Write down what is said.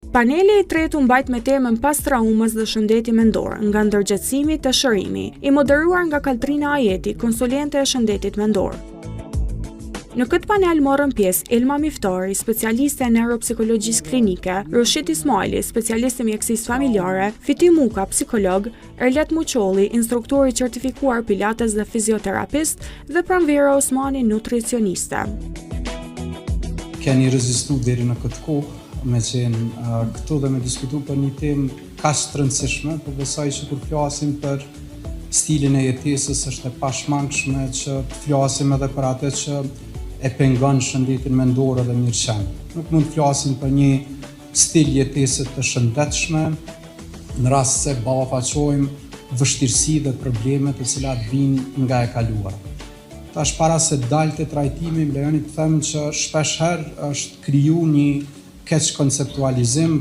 Paneli i tretë u mbajt me temën pas traumës dhe shëndeti mendor, nga ndërgjegjësimi te shërimi, i moderuar nga Kaltrina Ajeti, konsulente e shëndetit mendor. Në këtë panel morën pjesë Elma Miftari, specialiste e neuropsikologjisë klinike, Rushit Ismaili, specialist e mjekësisë familjare, Fiti Muka, psikolog, Erlet Muçolli, instruktor i certifikuar pilates dhe fizioterapist, dhe Pranvera Osmani, nutricioniste. Keni rezistu deri në këtë kohë, me qenë këtu dhe me diskutu për një temë kaq të rëndësishme, por besoj që kur flasim për stilin e jetesës është e pashmangshme që të flasim edhe për atë që e pengon shëndetin mendor dhe mirëqenie. Nuk mund të flasim për një stil jetese të shëndetshme në rast se ballafaqojmë vështirësi dhe probleme të cilat vijnë nga e kaluara. Tash para se dalte trajtimi, më lejoni të them që shpeshherë është kriju një keq konceptualizim